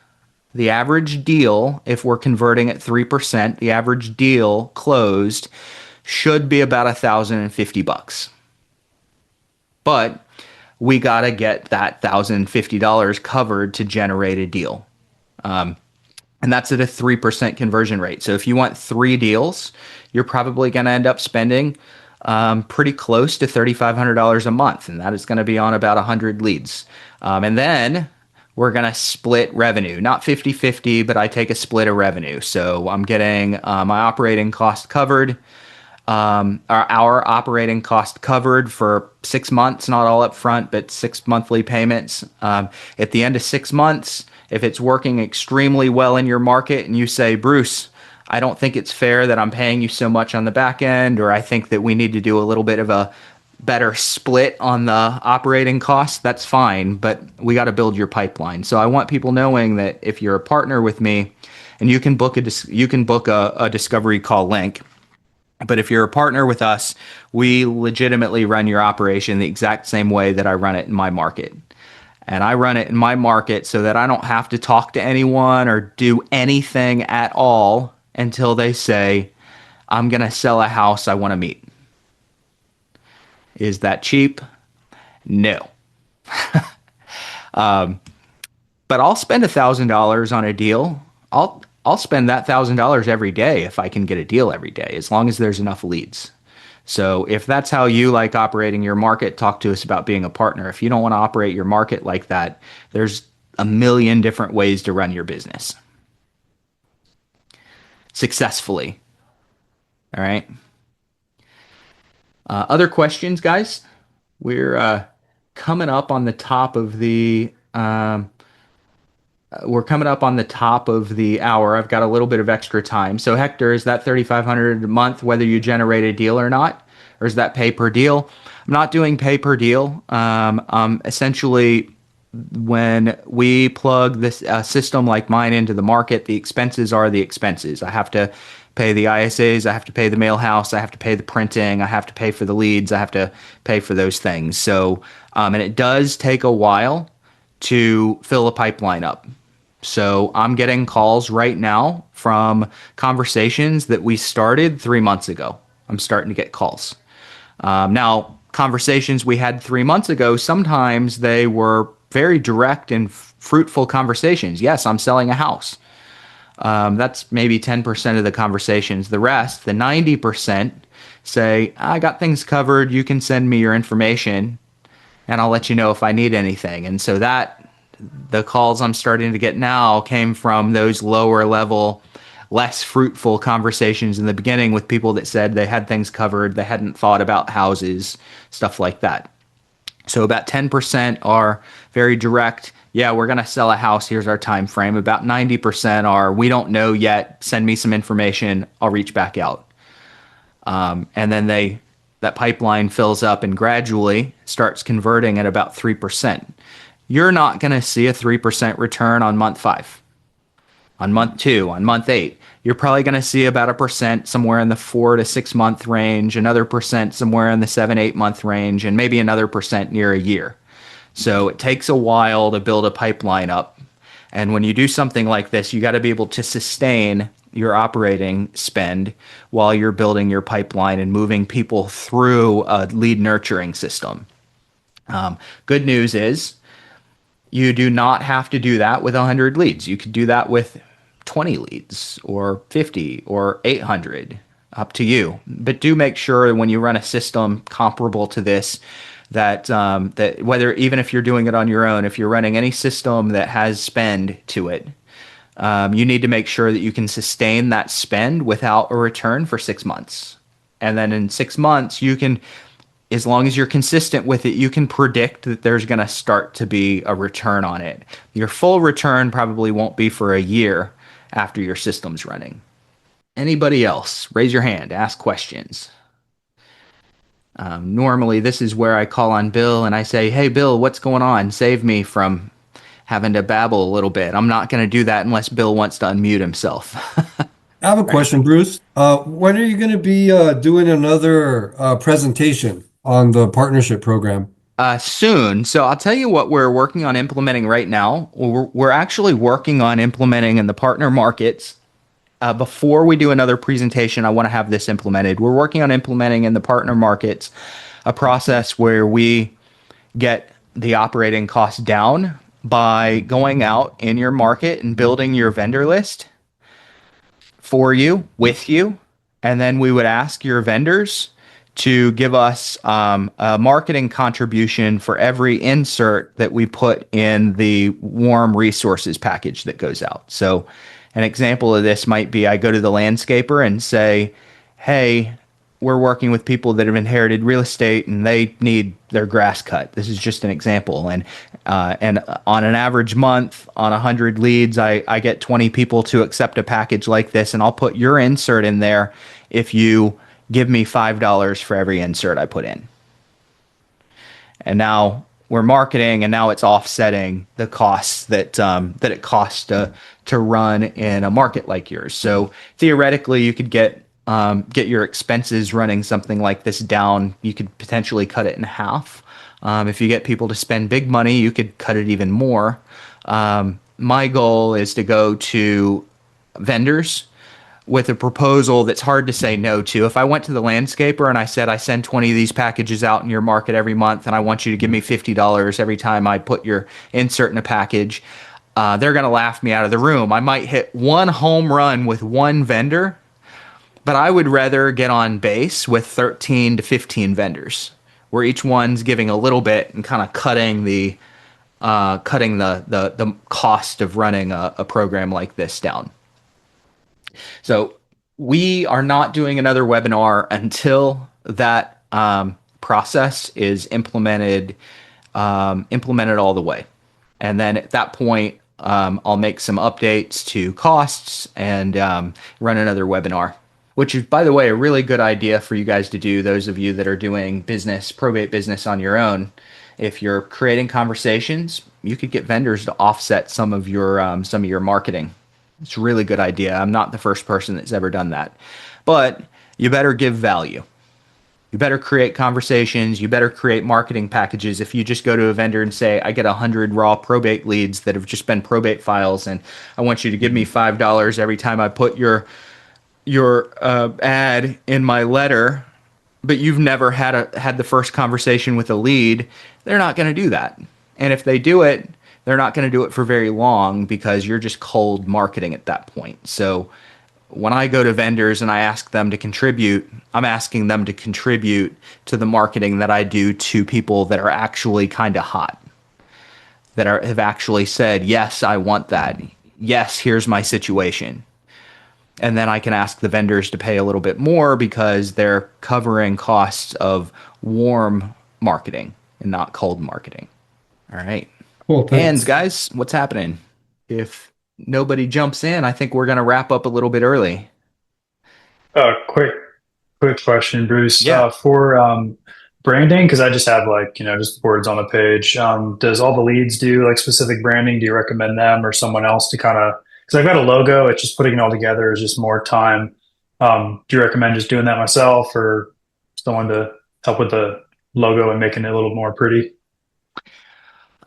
The average deal, if we're converting at 3%, the average deal closed should be about $1,050. But we got to get that $1,050 covered to generate a deal. And that's at a 3% conversion rate. So if you want 3 deals, you're probably going to end up spending pretty close to $3,500 a month. And that is going to be on about 100 leads. And then we're going to split revenue, not 50-50, but I take a split of revenue. So I'm getting my operating cost covered, our operating cost covered for 6 months, not all up front, but 6 monthly payments. At the end of 6 months, if it's working extremely well in your market and you say, Bruce, I don't think it's fair that I'm paying you so much on the back end, or I think that we need to do a little bit of a better split on the operating costs, that's fine, but we got to build your pipeline. So I want people knowing that if you're a partner with me and you can book a discovery call link. But if you're a partner with us, we legitimately run your operation the exact same way that I run it in my market. And I run it in my market so that I don't have to talk to anyone or do anything at all until they say, I'm going to sell a house I want to meet. Is that cheap? No. But I'll spend $1,000 on a deal. I'll spend that $1,000 every day if I can get a deal every day, as long as there's enough leads. So if that's how you like operating your market, talk to us about being a partner. If you don't want to operate your market like that, there's a million different ways to run your business successfully. All right. Other questions, guys? We're coming up on the top of the hour. I've got a little bit of extra time. So Hector, is that $3,500 a month whether you generate a deal or not, or is that pay per deal? I'm not doing pay per deal. Essentially, when we plug this system like mine into the market, the expenses are the expenses. I have to pay the ISAs, I have to pay the mail house, I have to pay the printing, I have to pay for the leads, I have to pay for those things. So, and it does take a while to fill a pipeline up. So I'm getting calls right now from conversations that we started 3 months ago. I'm starting to get calls. Now, conversations we had 3 months ago, sometimes they were very direct and fruitful conversations. Yes, I'm selling a house. That's maybe 10% of the conversations. The rest, the 90%, say, I got things covered. You can send me your information and I'll let you know if I need anything. And so the calls I'm starting to get now came from those lower level, less fruitful conversations in the beginning with people that said they had things covered, they hadn't thought about houses, stuff like that. So about 10% are very direct. Yeah, we're going to sell a house. Here's our time frame. About 90% are, we don't know yet. Send me some information. I'll reach back out. And then that pipeline fills up and gradually starts converting at about 3%. You're not going to see a 3% return on month 5, on month 2, on month 8. You're probably going to see about 1% somewhere in the 4 to 6 month range, another percent somewhere in the 7-8 month range, and maybe another percent near a year. So it takes a while to build a pipeline up. And when you do something like this, you got to be able to sustain your operating spend while you're building your pipeline and moving people through a lead nurturing system. Good news is you do not have to do that with 100 leads. You could do that with 20 leads or 50 or 800, up to you. But do make sure when you run a system comparable to this, that whether, even if you're doing it on your own, if you're running any system that has spend to it, you need to make sure that you can sustain that spend without a return for 6 months. And then in 6 months, you can, as long as you're consistent with it, you can predict that there's going to start to be a return on it. Your full return probably won't be for a year after your system's running. Anybody else? Raise your hand, ask questions. Normally, this is where I call on Bill and I say, hey, Bill, what's going on? Save me from having to babble a little bit. I'm not going to do that unless Bill wants to unmute himself. I have a question, Bruce. When are you going to be doing another presentation on the partnership program? Soon. So I'll tell you what we're working on implementing right now. We're actually working on implementing in the partner markets. Before we do another presentation, I want to have this implemented. We're working on implementing in the partner markets a process where we get the operating costs down by going out in your market and building your vendor list for you, with you. And then we would ask your vendors to give us a marketing contribution for every insert that we put in the warm resources package that goes out. So an example of this might be I go to the landscaper and say, hey, we're working with people that have inherited real estate and they need their grass cut. This is just an example. And on an average month, on 100 leads, I get 20 people to accept a package like this, and I'll put your insert in there if you give me $5 for every insert I put in. And now we're marketing, and now it's offsetting the costs that it costs to run in a market like yours. So theoretically, you could get your expenses running something like this down. You could potentially cut it in half. If you get people to spend big money, you could cut it even more. My goal is to go to vendors with a proposal that's hard to say no to. If I went to the landscaper and I said, I send 20 of these packages out in your market every month, and I want you to give me $50 every time I put your insert in a package, they're going to laugh me out of the room. I might hit one home run with one vendor, but I would rather get on base with 13 to 15 vendors, where each one's giving a little bit and kind of cutting the cost of running a program like this down. So we are not doing another webinar until that process is implemented all the way. And then at that point, I'll make some updates to costs and run another webinar, which is, by the way, a really good idea for you guys to do, those of you that are doing probate business on your own. If you're creating conversations, you could get vendors to offset some of your marketing. It's a really good idea. I'm not the first person that's ever done that. But you better give value. You better create conversations. You better create marketing packages. If you just go to a vendor and say, I get 100 raw probate leads that have just been probate files, and I want you to give me $5 every time I put your ad in my letter, but you've never had the first conversation with a lead, they're not going to do that. And if they do it, they're not going to do it for very long, because you're just cold marketing at that point. So when I go to vendors and I ask them to contribute, I'm asking them to contribute to the marketing that I do to people that are actually kind of hot, that have actually said, yes, I want that. Yes, here's my situation. And then I can ask the vendors to pay a little bit more, because they're covering costs of warm marketing and not cold marketing. All right. Cool. Thanks. Hands, guys, what's happening? If nobody jumps in, I think we're going to wrap up a little bit early. Quick question, Bruce. Yeah. For branding, because I just have just words on a page. Does all the leads do like specific branding? Do you recommend them or someone else to kind of? Because I've got a logo. It's just putting it all together is just more time. Do you recommend just doing that myself, or someone to help with the logo and making it a little more pretty?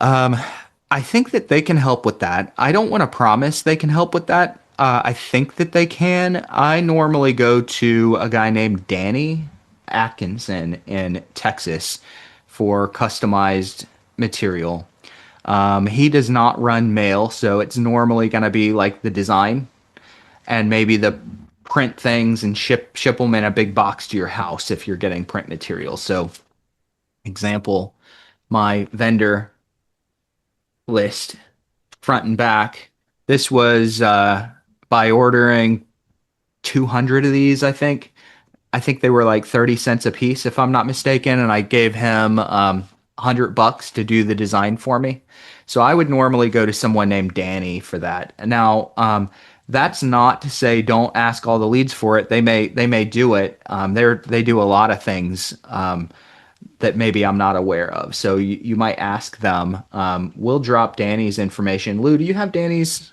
I think that they can help with that. I don't want to promise they can help with that. I think that they can. I normally go to a guy named Danny Atkinson in Texas for customized material. He does not run mail, so it's normally going to be like the design and maybe the print things and ship them in a big box to your house if you're getting print material. So, example, my vendor list, front and back. This was by ordering 200 of these, I think. I think they were like 30 cents a piece, if I'm not mistaken, and I gave him $100 to do the design for me. So I would normally go to someone named Danny for that. Now, that's not to say don't ask all the leads for it. They may do it. They do a lot of things that maybe I'm not aware of. So you might ask them. We'll drop Danny's information. Lou, do you have Danny's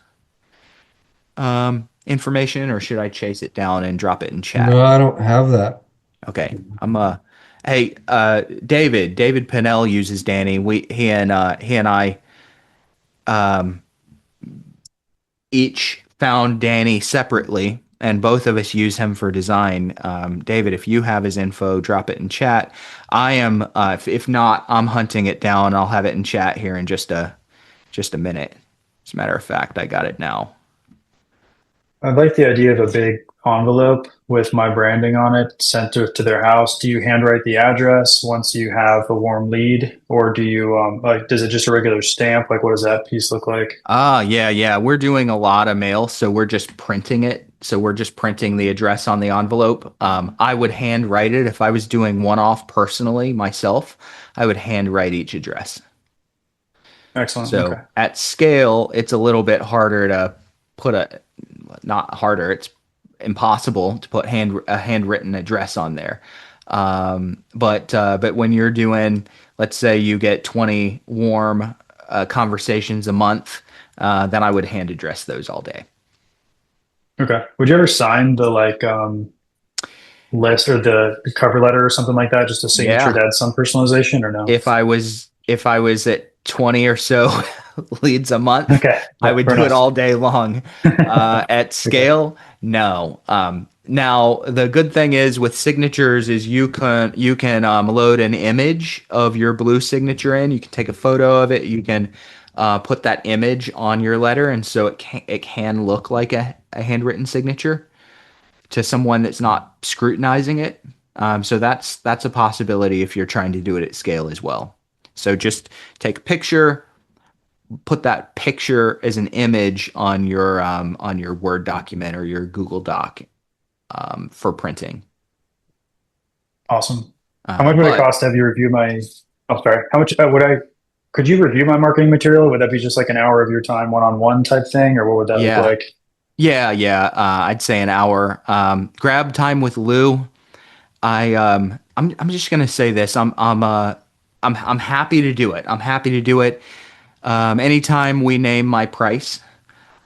information, or should I chase it down and drop it in chat? No, I don't have that. Okay. Hey, David Pennell uses Danny. He and I each found Danny separately, and both of us use him for design. David, if you have his info, drop it in chat. I am, if not, I'm hunting it down. I'll have it in chat here in just a minute. As a matter of fact, I got it now. I like the idea of a big envelope with my branding on it sent to their house. Do you handwrite the address once you have a warm lead, or do you does it just a regular stamp? Like, what does that piece look like? Yeah. We're doing a lot of mail, so we're just printing it. So we're just printing the address on the envelope. I would handwrite it if I was doing one-off personally myself. I would handwrite each address. Excellent. So okay. At scale, it's a little bit harder to put not harder, it's impossible to put a handwritten address on there. But when you're doing, let's say you get 20 warm conversations a month, then I would hand address those all day. Okay. Would you ever sign the list or the cover letter or something like that, just a signature Yeah. to add some personalization, or no? If I was at 20 or so leads a month, Okay. I Yeah, would fair do it enough. all day long. At Okay. scale, no. Now the good thing is with signatures is you can load an image of your blue signature in. You can take a photo of it. You can put that image on your letter, and so it can look like a handwritten signature to someone that's not scrutinizing it. So that's a possibility if you're trying to do it at scale as well. So just take a picture, put that picture as an image on your Word document or your Google Doc for printing. Awesome. How much would it But cost to have you review my? Oh, sorry. How much would I? Could you review my marketing material? Would that be just like an hour of your time, one-on-one type thing, or what would that look yeah, like? yeah. I'd say an hour. Grab time with Lou. I'm just gonna say this. I'm happy to do it. I'm happy to do it. Anytime we name my price,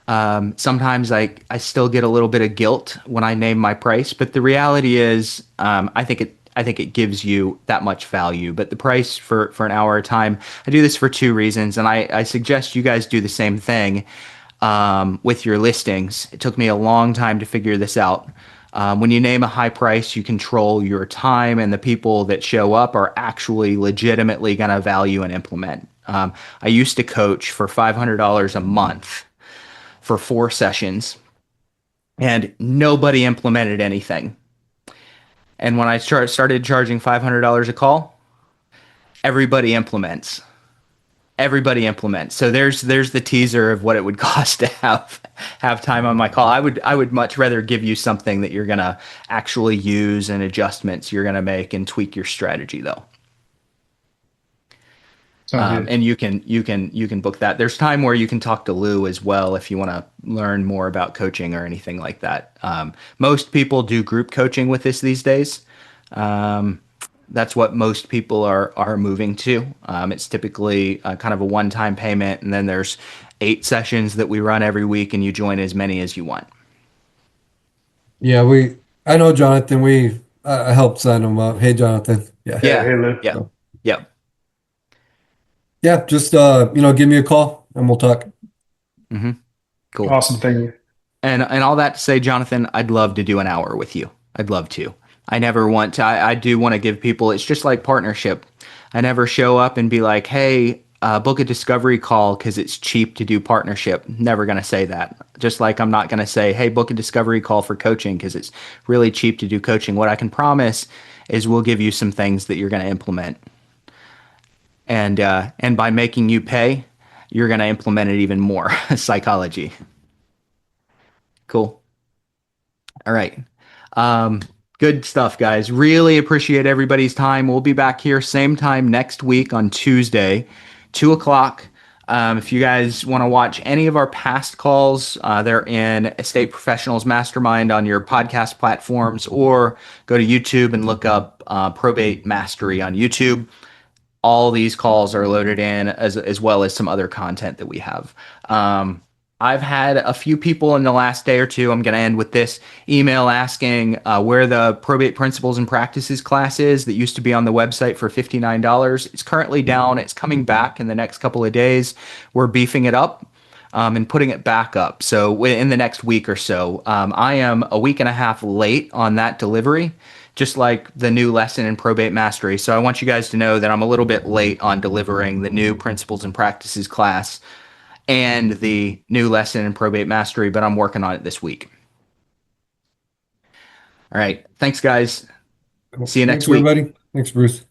sometimes I still get a little bit of guilt when I name my price, but the reality is, I think it gives you that much value. But the price for an hour of time, I do this for two reasons, and I suggest you guys do the same thing with your listings. It took me a long time to figure this out. When you name a high price, you control your time, and the people that show up are actually legitimately going to value and implement. I used to coach for $500 a month for 4 sessions, and nobody implemented anything. And when I started charging $500 a call, everybody implements. Everybody implements. So there's the teaser of what it would cost to have time on my call. I would much rather give you something that you're gonna actually use and adjustments you're gonna make and tweak your strategy though. Sounds good. And you can book that. There's time where you can talk to Lou as well if you want to learn more about coaching or anything like that. Most people do group coaching with this these days. Um, that's what most people are moving to. It's typically kind of a one-time payment, and then there's 8 sessions that we run every week, and you join as many as you want. Yeah, I know Jonathan. I helped sign him up. Hey, Jonathan. Yeah. Yeah. Yeah, Hey, Lou. yeah, yeah. Yeah, just give me a call and we'll talk. hmm Cool. Awesome. Thank you. And all that to say, Jonathan, I'd love to do an hour with you. I'd love to. I never want to. I do want to give people. It's just like partnership. I never show up and be like, "Hey, book a discovery call because it's cheap to do partnership." Never gonna say that. Just like I'm not gonna say, "Hey, book a discovery call for coaching because it's really cheap to do coaching." What I can promise is we'll give you some things that you're gonna implement, and by making you pay, you're gonna implement it even more. Psychology. Cool. All right. Um, Good stuff, guys. Really appreciate everybody's time. We'll be back here same time next week on Tuesday, 2 o'clock. If you guys want to watch any of our past calls, they're in Estate Professionals Mastermind on your podcast platforms, or go to YouTube and look up Probate Mastery on YouTube. All these calls are loaded in as well as some other content that we have. I've had a few people in the last day or two. I'm going to end with this email asking where the probate principles and practices class is that used to be on the website for $59. It's currently down. It's coming back in the next couple of days. We're beefing it up and putting it back up. So in the next week or so, I am a week and a half late on that delivery, just like the new lesson in probate mastery. So I want you guys to know that I'm a little bit late on delivering the new principles and practices class and the new lesson in probate mastery, but I'm working on it this week. All right. Thanks, guys. See you next Thanks, week. everybody. Thanks, Bruce.